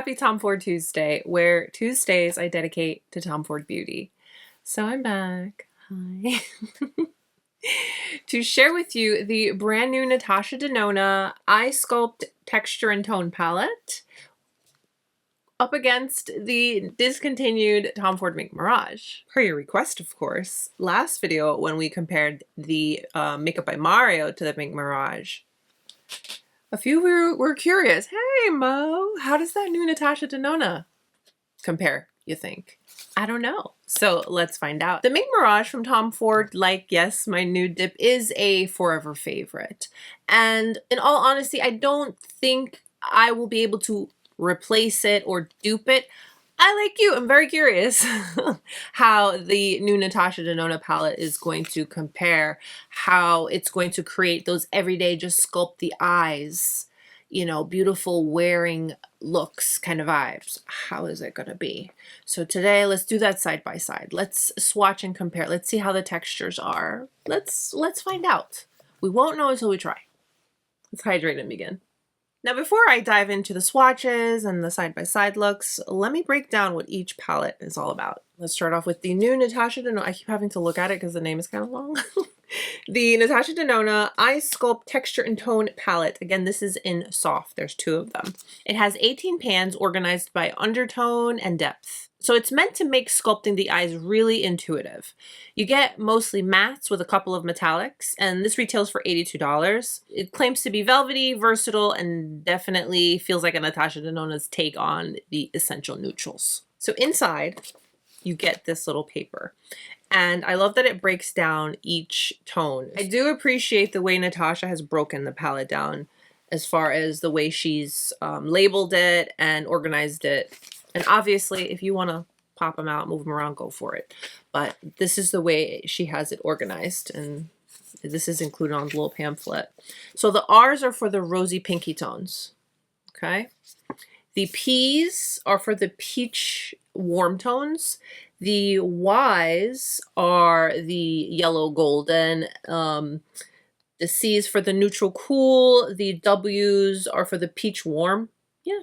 Happy Tom Ford Tuesday, where Tuesdays I dedicate to Tom Ford beauty. So I'm back. Hi. To share with you the brand new Natasha Denona Eye Sculpt Texture and Tone Palette up against the discontinued Tom Ford Mink Mirage. Per your request, of course. Last video when we compared the Makeup by Mario to the Mink Mirage, a few were curious. Hey, Mo, how does that new Natasha Denona compare, you think? I don't know. So let's find out. The Mink Mirage from Tom Ford, like, yes, my nude dip, is a forever favorite. And in all honesty, I don't think I will be able to replace it or dupe it. I, like you, I'm very curious how the new Natasha Denona palette is going to compare, how it's going to create those everyday just sculpt the eyes, you know, beautiful wearing looks kind of vibes. How is it going to be? So today, let's do that side by side. Let's swatch and compare. Let's see how the textures are. Let's find out. We won't know until we try. Let's hydrate and begin. Now, before I dive into the swatches and the side-by-side looks, let me break down what each palette is all about. Let's start off with the new Natasha Denona. I keep having to look at it because the name is kind of long. The Natasha Denona Eye Sculpt Texture and Tone Palette. Again, this is in soft. There's two of them. It has 18 pans organized by undertone and depth. So it's meant to make sculpting the eyes really intuitive. You get mostly mattes with a couple of metallics, and this retails for $82. It claims to be velvety, versatile, and definitely feels like a Natasha Denona's take on the essential neutrals. So inside, you get this little paper. And I love that it breaks down each tone. I do appreciate the way Natasha has broken the palette down as far as the way she's labeled it and organized it. And obviously, if you want to pop them out, move them around, go for it. But this is the way she has it organized. And this is included on the little pamphlet. So the R's are for the rosy pinky tones. Okay. The P's are for the peach warm tones. The Y's are the yellow golden. The C's for the neutral cool. The W's are for the peach warm. Yeah.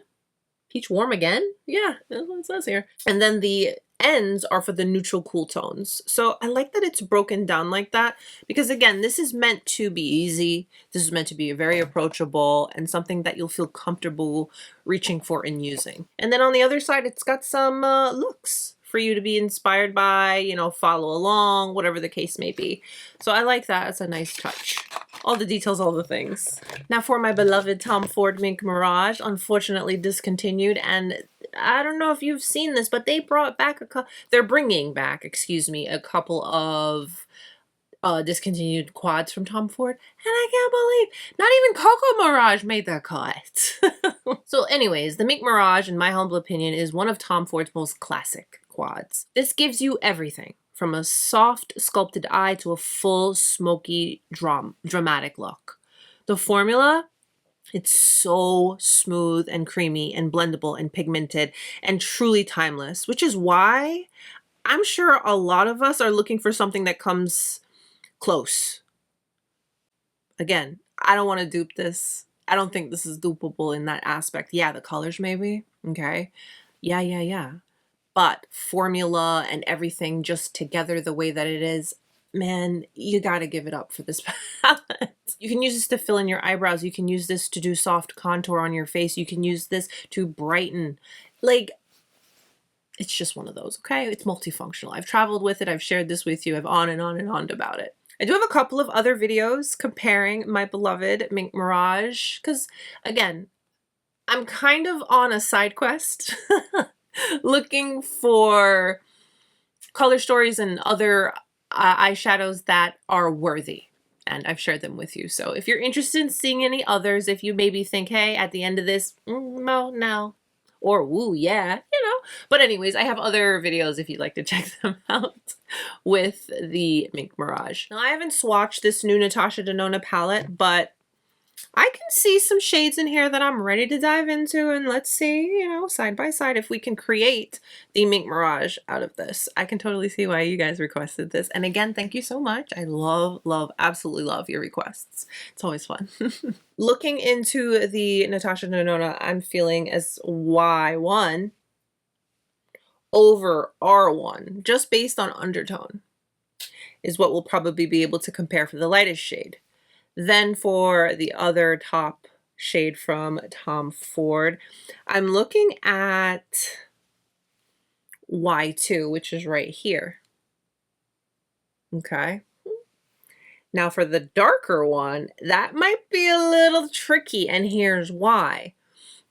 Peach warm again? Yeah, that's what it says here. And then the N's are for the neutral cool tones. So I like that it's broken down like that because, again, this is meant to be easy. This is meant to be very approachable and something that you'll feel comfortable reaching for and using. And then on the other side, it's got some looks for you to be inspired by, you know, follow along, whatever the case may be. So I like that. It's a nice touch. All the details, all the things. Now for my beloved Tom Ford Mink Mirage, unfortunately discontinued, and I don't know if you've seen this, but they brought back they're bringing back, excuse me, a couple of discontinued quads from Tom Ford, and I can't believe not even Coco Mirage made that cut. So anyways, the Mink Mirage, in my humble opinion, is one of Tom Ford's most classic quads. This gives you everything from a soft sculpted eye to a full smoky dramatic look. The formula, it's so smooth and creamy and blendable and pigmented and truly timeless, which is why I'm sure a lot of us are looking for something that comes close. Again, I don't want to dupe this. I don't think this is dupable in that aspect. Yeah, the colors maybe, okay? Yeah. But formula and everything just together the way that it is, man, you gotta give it up for this palette. You can use this to fill in your eyebrows. You can use this to do soft contour on your face. You can use this to brighten. Like, it's just one of those, okay? It's multifunctional. I've traveled with it. I've shared this with you. I've on and on about it. I do have a couple of other videos comparing my beloved Mink Mirage because, again, I'm kind of on a side quest looking for color stories and other eyeshadows that are worthy, and I've shared them with you. So if you're interested in seeing any others, if you maybe think, hey, at the end of this, no, or woo, yeah, you know. But anyways, I have other videos if you'd like to check them out with the Mink Mirage. Now, I haven't swatched this new Natasha Denona palette, but I can see some shades in here that I'm ready to dive into, and let's see, you know, side by side if we can create the Mink Mirage out of this. I can totally see why you guys requested this. And again, thank you so much. I love, love, absolutely love your requests. It's always fun. Looking into the Natasha Denona, I'm feeling as Y1 over R1, just based on undertone, is what we'll probably be able to compare for the lightest shade. Then for the other top shade from Tom Ford, I'm looking at Y2, which is right here. Okay. Now for the darker one, that might be a little tricky, and here's why.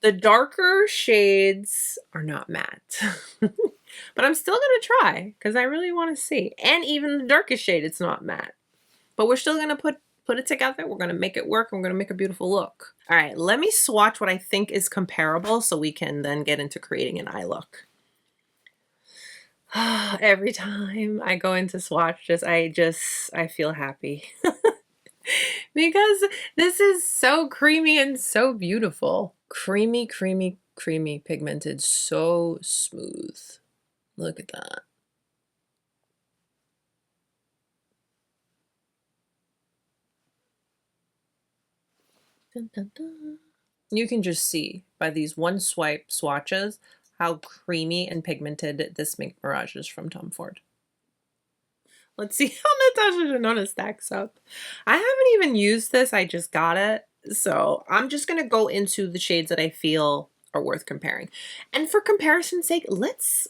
The darker shades are not matte. But I'm still gonna try because I really want to see. And even the darkest shade, it's not matte. But we're still gonna put it together. We're gonna make it work. And we're gonna make a beautiful look. All right, let me swatch what I think is comparable so we can then get into creating an eye look. Every time I go into swatches, I feel happy. Because this is so creamy and so beautiful. Creamy, creamy, creamy, pigmented, so smooth. Look at that. Dun, dun, dun. You can just see by these one swipe swatches how creamy and pigmented this Mink Mirage is from Tom Ford. Let's see how Natasha Denona stacks up. I haven't even used this, I just got it. So I'm just gonna go into the shades that I feel are worth comparing. And for comparison's sake, let's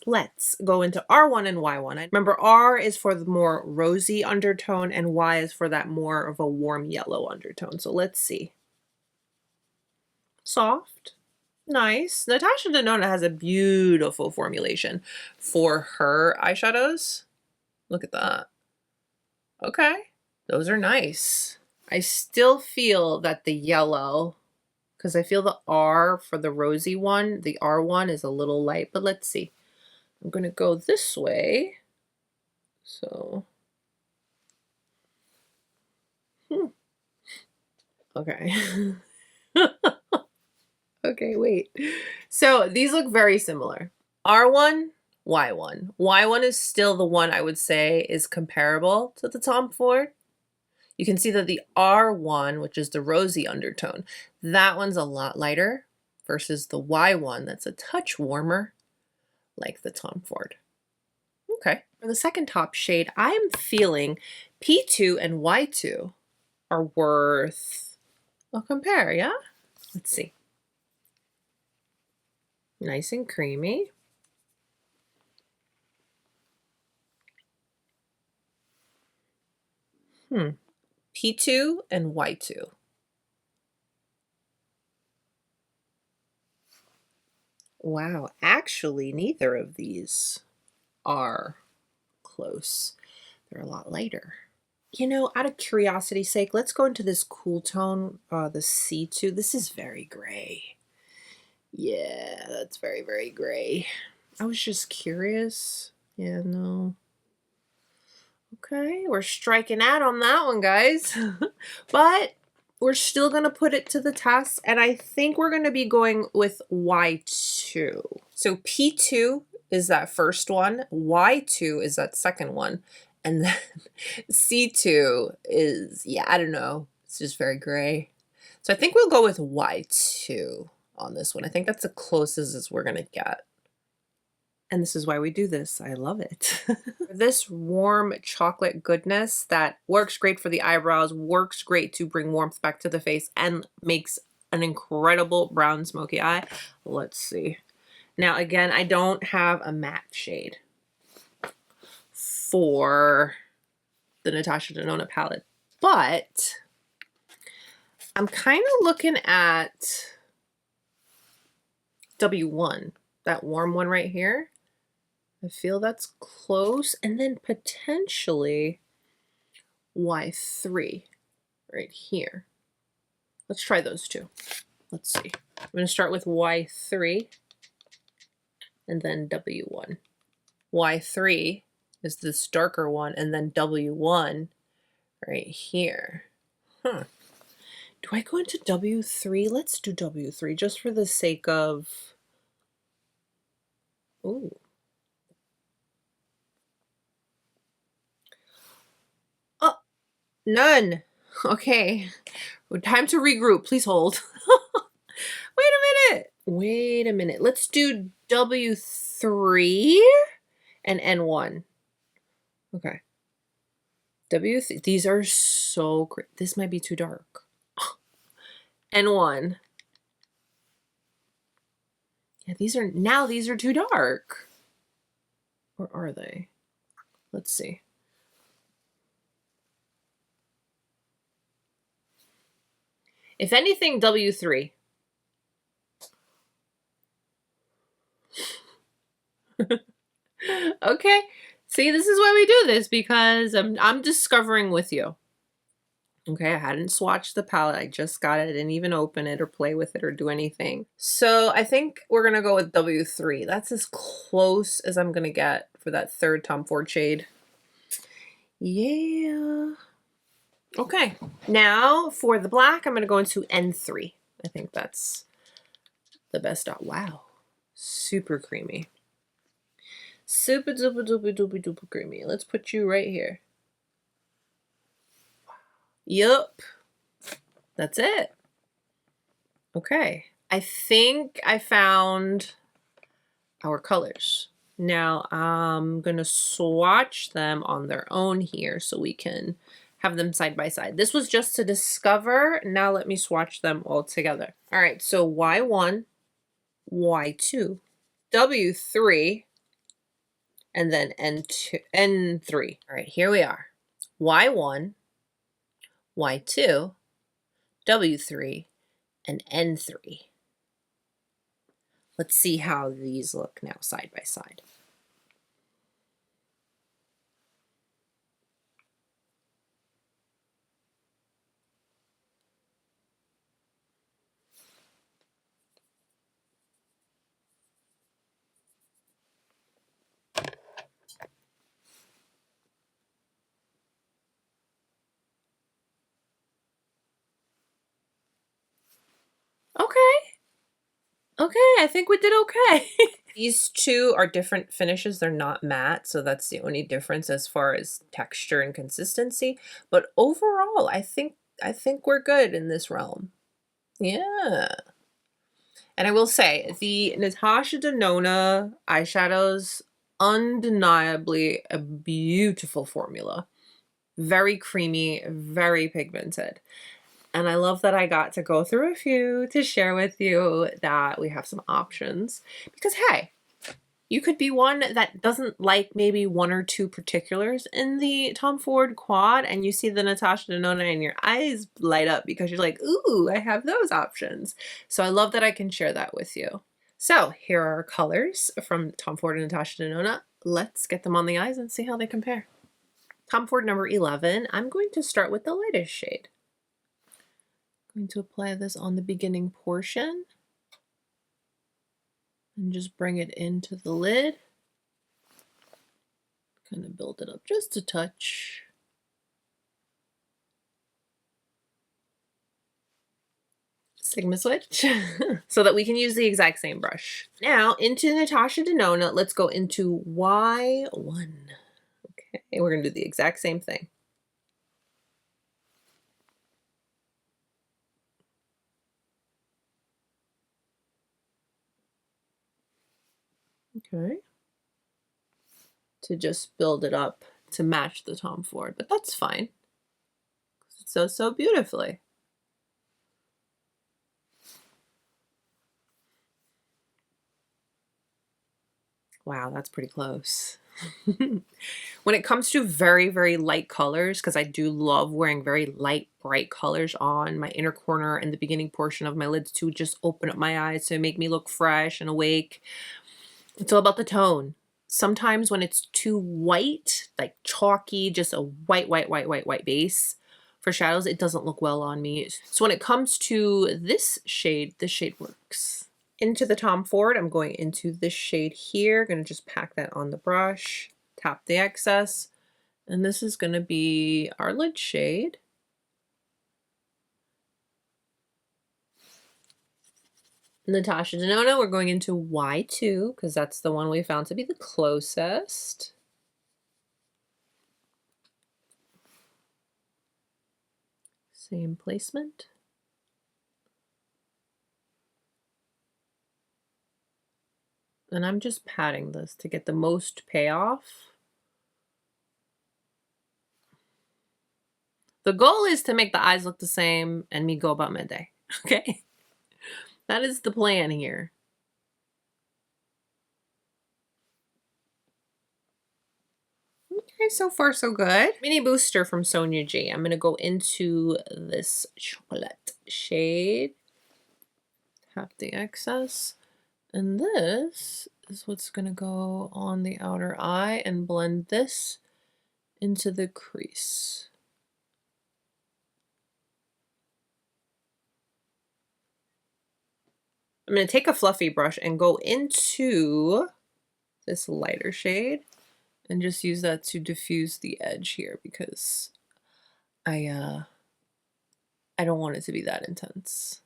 go into R1 and Y1. Remember, R is for the more rosy undertone and Y is for that more of a warm yellow undertone. So let's see. Soft, nice. Natasha Denona has a beautiful formulation for her eyeshadows. Look at that. Okay, those are nice. I still feel that the yellow, because I feel the R for the rosy one, the R1 is a little light, but let's see. I'm gonna go this way. So, okay. Okay, wait. So these look very similar. R1, Y1. Y1 is still the one I would say is comparable to the Tom Ford. You can see that the R1, which is the rosy undertone, that one's a lot lighter versus the Y1 that's a touch warmer, like the Tom Ford. Okay. For the second top shade, I'm feeling P2 and Y2 are worth a compare, yeah? Let's see. Nice and creamy. P2 and Y2. Wow, actually neither of these are close. They're a lot lighter. You know, out of curiosity's sake, let's go into this cool tone, the C2. This is very gray. Yeah, that's very, very gray. I was just curious. Yeah, no. Okay, we're striking out on that one, guys. But we're still going to put it to the test, and I think we're going to be going with Y2. So P2 is that first one, Y2 is that second one, and then C2 is, yeah, I don't know. It's just very gray. So I think we'll go with Y2 on this one. I think that's the closest as we're going to get. And this is why we do this. I love it. This warm chocolate goodness that works great for the eyebrows, works great to bring warmth back to the face, and makes an incredible brown smoky eye. Let's see. Now, again, I don't have a matte shade for the Natasha Denona palette, but I'm kind of looking at W1, that warm one right here. I feel that's close, and then potentially Y3 right here. Let's try those two. Let's see. I'm going to start with Y3 and then W1. Y3 is this darker one, and then W1 right here. Do I go into W3? Let's do W3 just for the sake of... Ooh. Oh, none. Okay. Time to regroup. Please hold. Wait a minute. Wait a minute. Let's do W3 and N1. Okay. W3. These are so great. This might be too dark. N1. Yeah, these are too dark. Or are they? Let's see. If anything, W3. Okay. See, this is why we do this, because I'm discovering with you. Okay, I hadn't swatched the palette. I just got it. I didn't even open it or play with it or do anything. So I think we're going to go with W3. That's as close as I'm going to get for that third Tom Ford shade. Yeah. Okay. Now for the black, I'm going to go into N3. I think that's the best dot. Wow. Super creamy. Super duper duper duper duper creamy. Let's put you right here. Yup. That's it. Okay. I think I found our colors. Now I'm going to swatch them on their own here so we can have them side by side. This was just to discover. Now let me swatch them all together. All right. So Y1, Y2, W3, and then N2, N3. All right, here we are. Y1, Y2, W3, and N3. Let's see how these look now side by side. Okay, I think we did okay. These two are different finishes. They're not matte, so that's the only difference as far as texture and consistency. But overall, I think we're good in this realm. Yeah. And I will say, the Natasha Denona eyeshadows, undeniably a beautiful formula. Very creamy, very pigmented. And I love that I got to go through a few to share with you that we have some options. Because, hey, you could be one that doesn't like maybe one or two particulars in the Tom Ford quad, and you see the Natasha Denona and your eyes light up because you're like, ooh, I have those options. So I love that I can share that with you. So here are our colors from Tom Ford and Natasha Denona. Let's get them on the eyes and see how they compare. Tom Ford number 11, I'm going to start with the lightest shade. I'm going to apply this on the beginning portion and just bring it into the lid. Kind of build it up just a touch. Sigma switch so that we can use the exact same brush. Now into Natasha Denona, let's go into Y1. Okay, we're gonna do the exact same thing. Okay. To just build it up to match the Tom Ford, but that's fine. It does so beautifully. Wow, that's pretty close. When it comes to very, very light colors, because I do love wearing very light, bright colors on my inner corner and the beginning portion of my lids to just open up my eyes to make me look fresh and awake. It's all about the tone. Sometimes when it's too white, like chalky, just a white base for shadows, it doesn't look well on me. So when it comes to this shade works. Into the Tom Ford, I'm going into this shade here. Going to just pack that on the brush, tap the excess, and this is going to be our lid shade. Natasha Denona, we're going into Y2 because that's the one we found to be the closest. Same placement. And I'm just patting this to get the most payoff. The goal is to make the eyes look the same and me go about midday, okay? That is the plan here. Okay, so far so good. Mini booster from Sonia G. I'm gonna go into this chocolate shade. Tap the excess. And this is what's gonna go on the outer eye and blend this into the crease. I'm gonna take a fluffy brush and go into this lighter shade and just use that to diffuse the edge here because I don't want it to be that intense.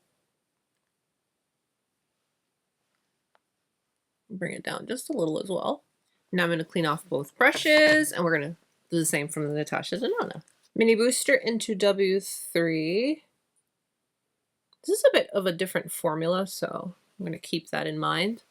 Bring it down just a little as well. Now I'm going to clean off both brushes and we're going to do the same from the Natasha Denona. Mini booster into W3. This is a bit of a different formula, so I'm going to keep that in mind.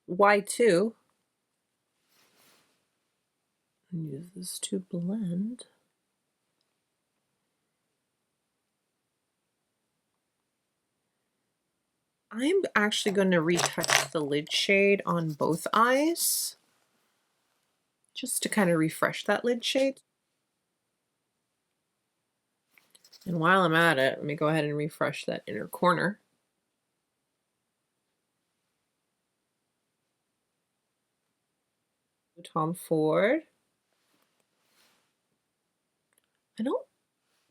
Y2. Use this to blend. I'm actually going to retouch the lid shade on both eyes just to kind of refresh that lid shade. And while I'm at it, let me go ahead and refresh that inner corner. Tom Ford. I don't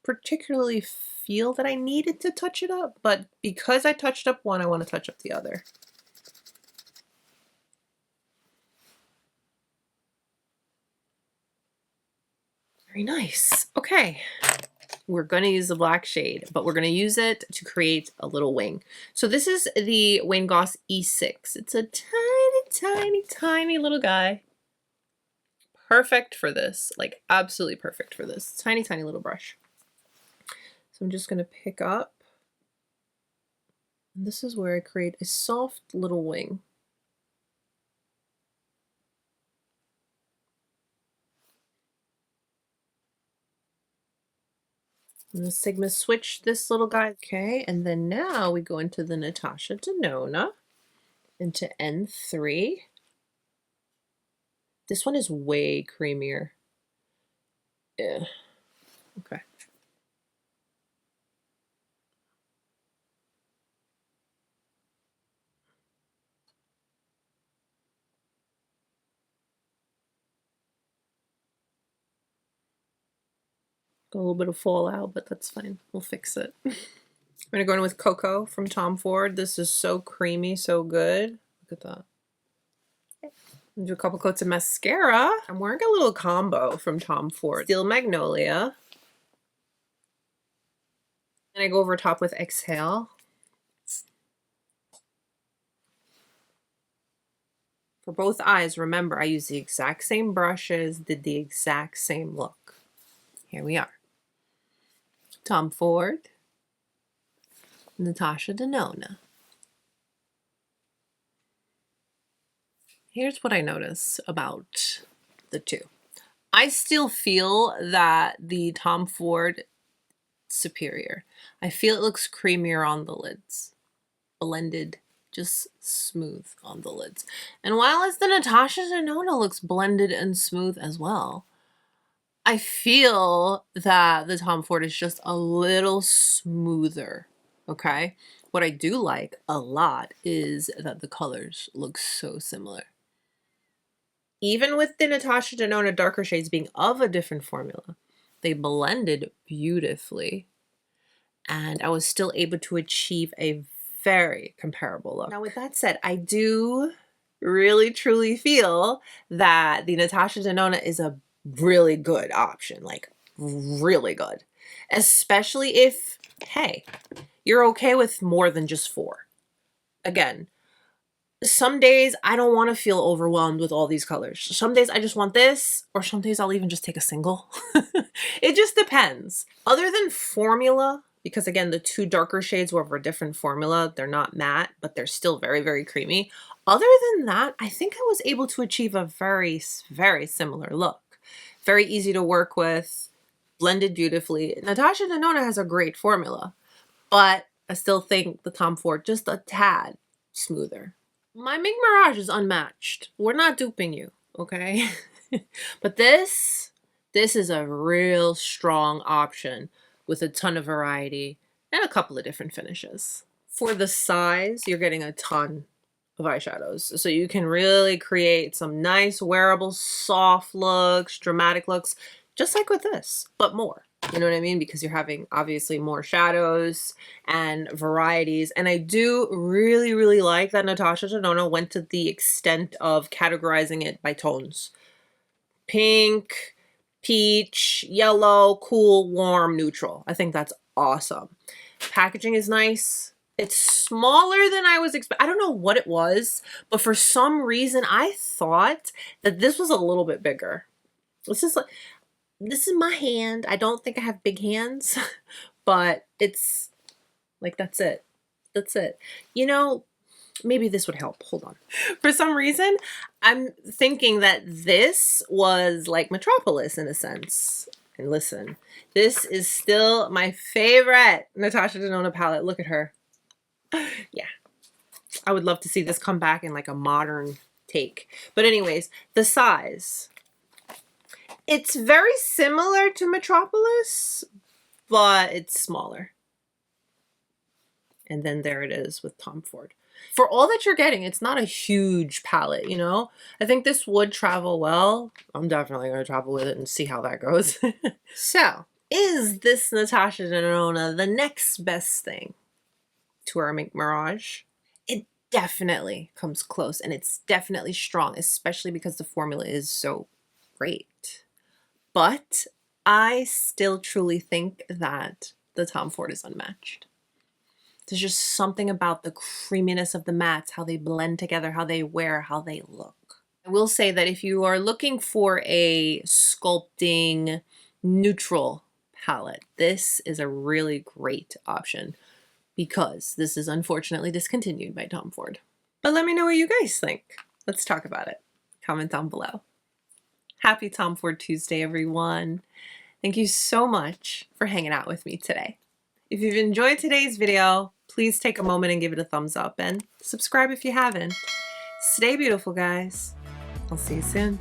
particularly feel that I needed to touch it up, but because I touched up one, I want to touch up the other. Very nice. Okay. We're going to use the black shade, but we're going to use it to create a little wing. So this is the Wayne Goss E6. It's a tiny, tiny, tiny little guy. Perfect for this, like absolutely perfect for this. Tiny, tiny little brush. So I'm just going to pick up, and this is where I create a soft little wing. I'm going to Sigma switch this little guy. Okay, and then now we go into the Natasha Denona, into N3. This one is way creamier. Yeah. Okay. Got a little bit of fallout, but that's fine. We'll fix it. I'm gonna go in with Cocoa from Tom Ford. This is so creamy, so good. Look at that. Do a couple coats of mascara. I'm wearing a little combo from Tom Ford. Still Magnolia. And I go over top with Exhale. For both eyes, remember, I use the exact same brushes, did the exact same look. Here we are. Tom Ford, Natasha Denona. Here's what I notice about the two. I still feel that the Tom Ford superior. I feel it looks creamier on the lids. Blended, just smooth on the lids. And while as the Natasha Denona looks blended and smooth as well, I feel that the Tom Ford is just a little smoother, okay? What I do like a lot is that the colors look so similar. Even with the Natasha Denona darker shades being of a different formula, they blended beautifully. and I was still able to achieve a very comparable look. Now with that said, I do really truly feel that the Natasha Denona is a really good option, like really good, especially if, hey, you're okay with more than just 4. Again, some days I don't want to feel overwhelmed with all these colors. Some days I just want this, or some days I'll even just take a single. It just depends. Other than formula, because again, the 2 darker shades were of a different formula. They're not matte, but they're still very, very creamy. Other than that, I think I was able to achieve a very, very similar look. Very easy to work with, blended beautifully. Natasha Denona has a great formula, but I still think the Tom Ford just a tad smoother. My Mink Mirage is unmatched. We're not duping you, okay? But this is a real strong option with a ton of variety and a couple of different finishes. For the size, you're getting a ton of eyeshadows. So you can really create some nice wearable soft looks, dramatic looks, just like with this, but more. You know what I mean? Because you're having obviously more shadows and varieties. And I do really, really like that Natasha Denona went to the extent of categorizing it by tones. Pink, peach, yellow, cool, warm, neutral. I think that's awesome. Packaging is nice. It's smaller than I was expecting. I don't know what it was, but for some reason I thought that this was a little bit bigger. This is like, this is my hand. I don't think I have big hands, but it's like, that's it. That's it. You know, maybe this would help. Hold on. For some reason, I'm thinking that this was like Metropolis in a sense. And listen, this is still my favorite Natasha Denona palette. Look at her. Yeah. I would love to see this come back in like a modern take. But anyways, the size. It's very similar to Metropolis, but it's smaller. And then there it is with Tom Ford. For all that you're getting, it's not a huge palette, you know? I think this would travel well. I'm definitely going to travel with it and see how that goes. So, is this Natasha Denona the next best thing to our Mink Mirage? It definitely comes close, and it's definitely strong, especially because the formula is so great. But I still truly think that the Tom Ford is unmatched. There's just something about the creaminess of the mattes, how they blend together, how they wear, how they look. I will say that if you are looking for a sculpting neutral palette, this is a really great option because this is unfortunately discontinued by Tom Ford. But let me know what you guys think. Let's talk about it. Comment down below. Happy Tom Ford Tuesday, everyone. Thank you so much for hanging out with me today. If you've enjoyed today's video, please take a moment and give it a thumbs up and subscribe if you haven't. Stay beautiful, guys. I'll see you soon.